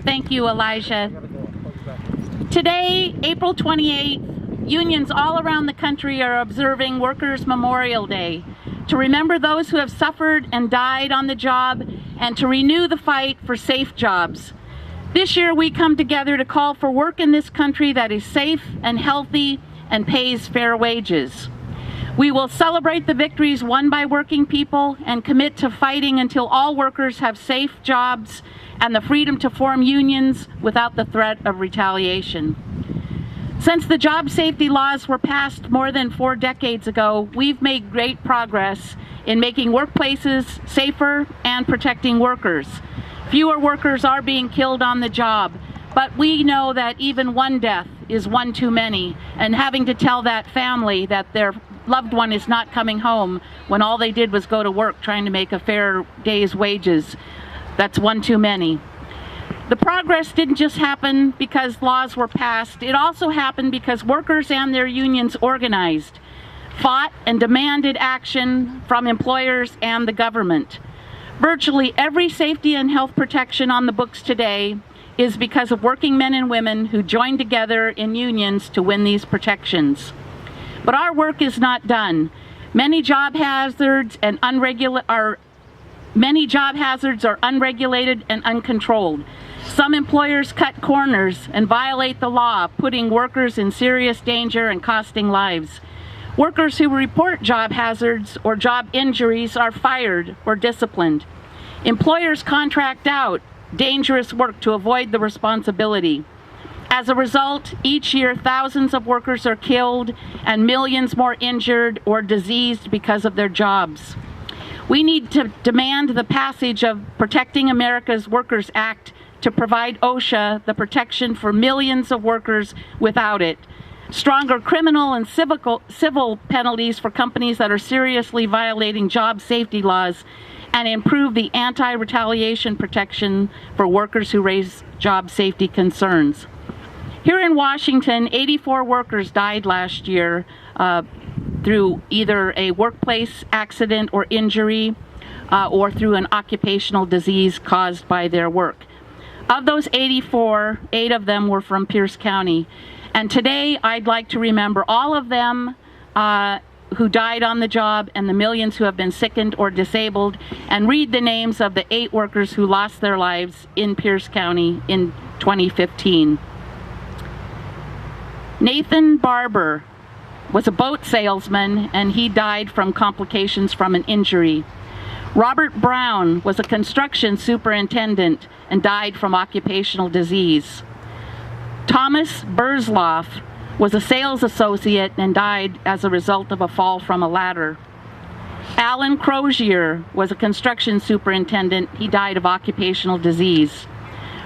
Thank you, Elijah. Today, April 28th, unions all around the country are observing Workers' Memorial Day to remember those who have suffered and died on the job and to renew the fight for safe jobs. This year, we come together to call for work in this country that is safe and healthy and pays fair wages. We will celebrate the victories won by working people and commit to fighting until all workers have safe jobs and the freedom to form unions without the threat of retaliation. Since the job safety laws were passed more than 4 decades ago, we've made great progress in making workplaces safer and protecting workers. Fewer workers are being killed on the job, but we know that even one death is one too many, and having to tell that family that their loved one is not coming home when all they did was go to work trying to make a fair day's wages, that's one too many. The progress didn't just happen because laws were passed. It also happened because workers and their unions organized, fought, and demanded action from employers and the government. Virtually every safety and health protection on the books today is because of working men and women who joined together in unions to win these protections. But our work is not done. Many job hazards are unregulated and uncontrolled. Some employers cut corners and violate the law, putting workers in serious danger and costing lives. Workers who report job hazards or job injuries are fired or disciplined. Employers contract out dangerous work to avoid the responsibility. As a result, each year thousands of workers are killed and millions more injured or diseased because of their jobs. We need to demand the passage of Protecting America's Workers Act to provide OSHA the protection for millions of workers without it. Stronger criminal and civil penalties for companies that are seriously violating job safety laws, and improve the anti-retaliation protection for workers who raise job safety concerns. Here in Washington, 84 workers died last year through either a workplace accident or injury or through an occupational disease caused by their work. Of those 84, 8 of them were from Pierce County. And today I'd like to remember all of them who died on the job and the millions who have been sickened or disabled, and read the names of the 8 workers who lost their lives in Pierce County in 2015. Nathan Barber was a boat salesman and he died from complications from an injury. Robert Brown was a construction superintendent and died from occupational disease. Thomas Burzloff was a sales associate and died as a result of a fall from a ladder. Alan Crozier was a construction superintendent. He died of occupational disease.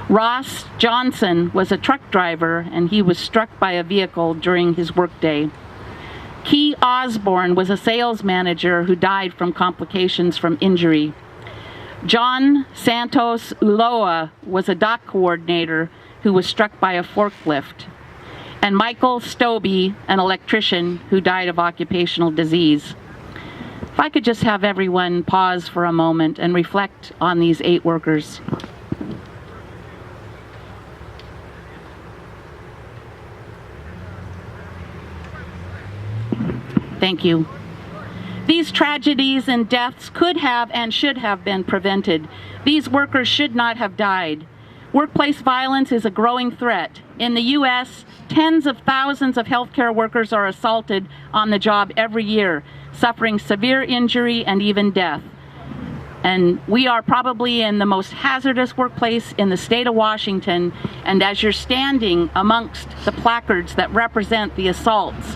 Ross Johnson was a truck driver and he was struck by a vehicle during his workday. Key Osborne was a sales manager who died from complications from injury. John Santos Ulloa was a dock coordinator who was struck by a forklift. And Michael Stobie, an electrician who died of occupational disease. If I could just have everyone pause for a moment and reflect on these 8 workers. Thank you. These tragedies and deaths could have and should have been prevented. These workers should not have died. Workplace violence is a growing threat. In the U.S., tens of thousands of healthcare workers are assaulted on the job every year, suffering severe injury and even death. And we are probably in the most hazardous workplace in the state of Washington, and as you're standing amongst the placards that represent the assaults,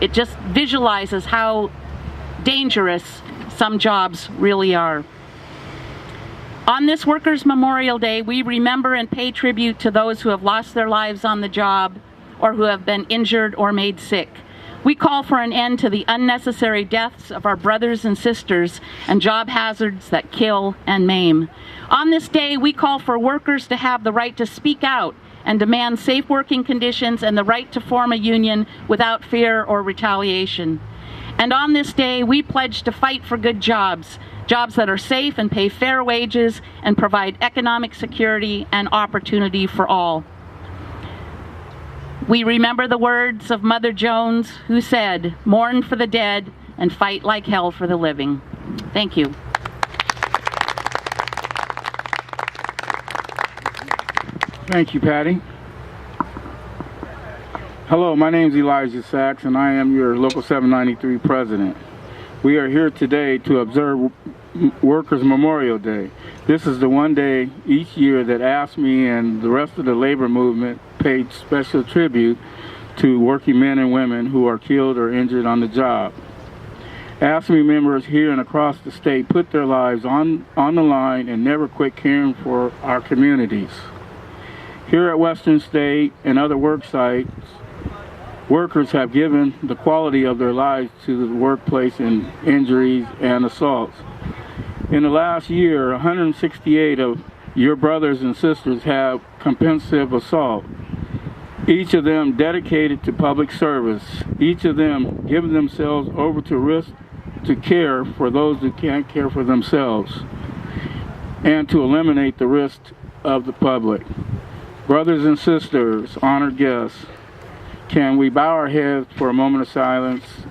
it just visualizes how dangerous some jobs really are. On this Workers' Memorial Day, we remember and pay tribute to those who have lost their lives on the job or who have been injured or made sick. We call for an end to the unnecessary deaths of our brothers and sisters and job hazards that kill and maim. On this day, we call for workers to have the right to speak out and demand safe working conditions and the right to form a union without fear or retaliation. And on this day, we pledge to fight for good jobs, jobs that are safe and pay fair wages and provide economic security and opportunity for all. We remember the words of Mother Jones, who said, "Mourn for the dead and fight like hell for the living." Thank you. Thank you, Patty. Hello, my name is Elijah Sachs, and I am your Local 793 president. We are here today to observe Workers' Memorial Day. This is the one day each year that AFSCME and the rest of the labor movement paid special tribute to working men and women who are killed or injured on the job. AFSCME members here and across the state put their lives on the line and never quit caring for our communities. Here at Western State and other work sites, workers have given the quality of their lives to the workplace in injuries and assaults. In the last year, 168 of your brothers and sisters have compensative assault. Each of them dedicated to public service. Each of them giving themselves over to risk to care for those who can't care for themselves and to eliminate the risk of the public. Brothers and sisters, honored guests, can we bow our heads for a moment of silence,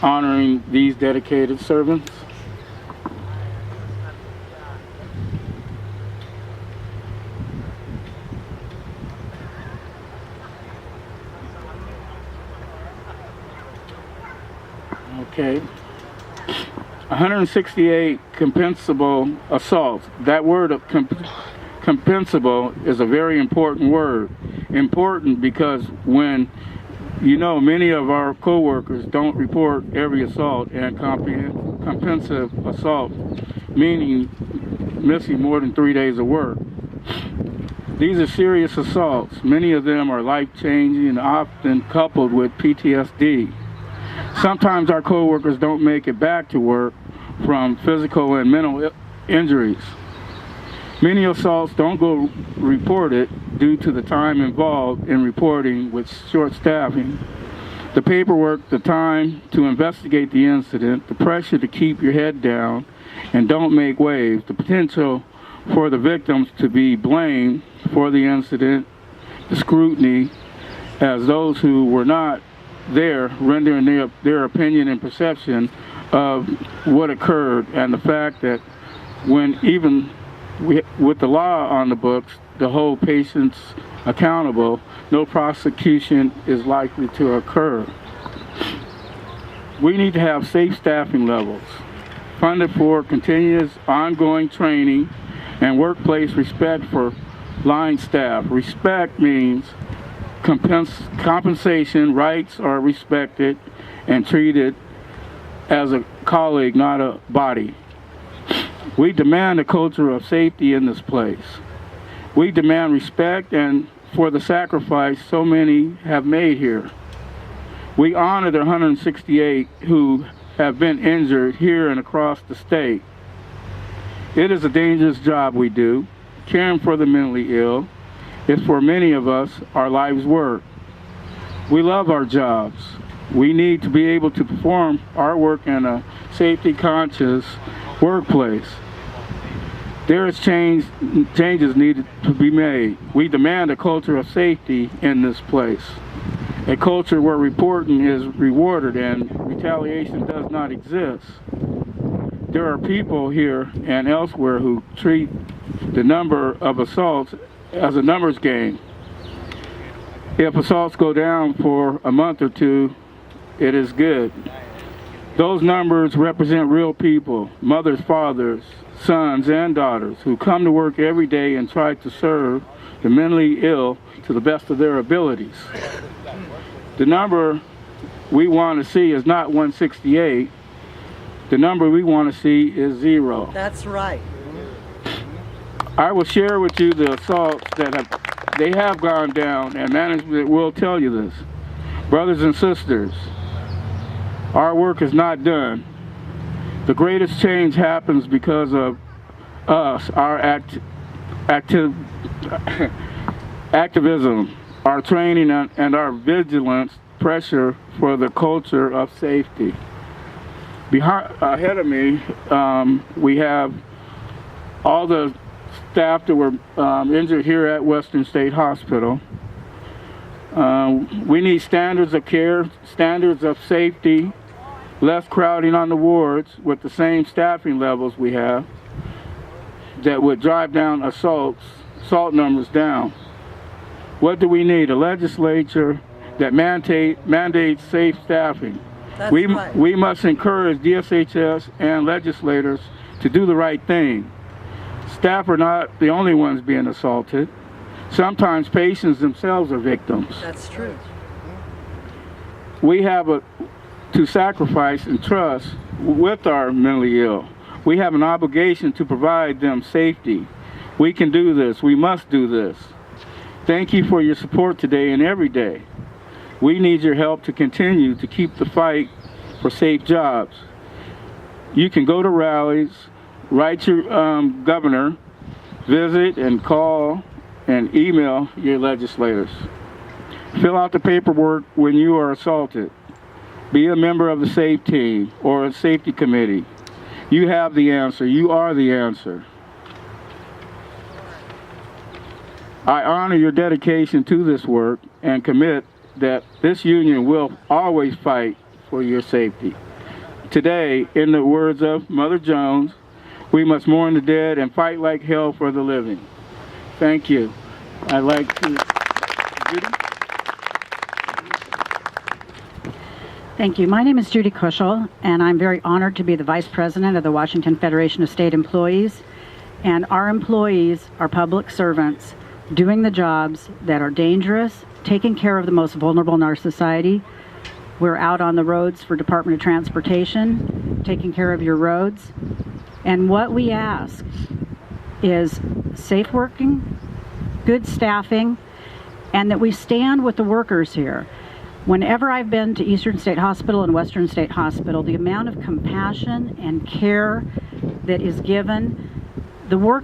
honoring these dedicated servants? Okay. 168 compensable assaults. That word of compensable is a very important word. Important because when many of our co-workers don't report every assault, and compensative assault meaning missing more than 3 days of work. These are serious assaults. Many of them are life-changing and often coupled with PTSD. Sometimes our co-workers don't make it back to work from physical and mental injuries. Many assaults don't go reported due to the time involved in reporting with short staffing. The paperwork, the time to investigate the incident, the pressure to keep your head down and don't make waves, the potential for the victims to be blamed for the incident, the scrutiny as those who were not there rendering their opinion and perception of what occurred, and the fact that when even with the law on the books, the whole patient's accountable, no prosecution is likely to occur. We need to have safe staffing levels, funded for continuous ongoing training and workplace respect for line staff. Respect means compensation, rights are respected and treated as a colleague, not a body. We demand a culture of safety in this place. We demand respect and for the sacrifice so many have made here. We honor the 168 who have been injured here and across the state. It is a dangerous job we do. Caring for the mentally ill is for many of us our life's work. We love our jobs. We need to be able to perform our work in a safety-conscious workplace. There is changes needed to be made. We demand a culture of safety in this place. A culture where reporting is rewarded and retaliation does not exist. There are people here and elsewhere who treat the number of assaults as a numbers game. If assaults go down for a month or two, it is good. Those numbers represent real people, mothers, fathers, sons, and daughters who come to work every day and try to serve the mentally ill to the best of their abilities. The number we want to see is not 168. The number we want to see is 0. That's right. I will share with you the assaults that have gone down, and management will tell you this. Brothers and sisters, our work is not done. The greatest change happens because of us, our activism, our training, and our vigilance pressure for the culture of safety. Ahead of me, we have all the staff that were injured here at Western State Hospital. We need standards of care, standards of safety, less crowding on the wards with the same staffing levels we have that would drive down assault numbers down. What do we need? A legislature that mandates safe staffing. We must encourage DSHS and legislators to do the right thing. Staff are not the only ones being assaulted. Sometimes patients themselves are victims. That's true. We have to sacrifice and trust with our mentally ill. We have an obligation to provide them safety. We can do this. We must do this. Thank you for your support today and every day. We need your help to continue to keep the fight for safe jobs. You can go to rallies, write your governor, visit and call and email your legislators. Fill out the paperwork when you are assaulted. Be a member of the SAFE team or a safety committee. You have the answer. You are the answer. I honor your dedication to this work and commit that this union will always fight for your safety. Today, in the words of Mother Jones, we must mourn the dead and fight like hell for the living. Thank you. I'd like to... Judy? Thank you. My name is Judy Kushel, and I'm very honored to be the Vice President of the Washington Federation of State Employees. And our employees are public servants doing the jobs that are dangerous, taking care of the most vulnerable in our society. We're out on the roads for Department of Transportation, taking care of your roads. And what we ask is safe working, good staffing, and that we stand with the workers here. Whenever I've been to Eastern State Hospital and Western State Hospital, the amount of compassion and care that is given, the workers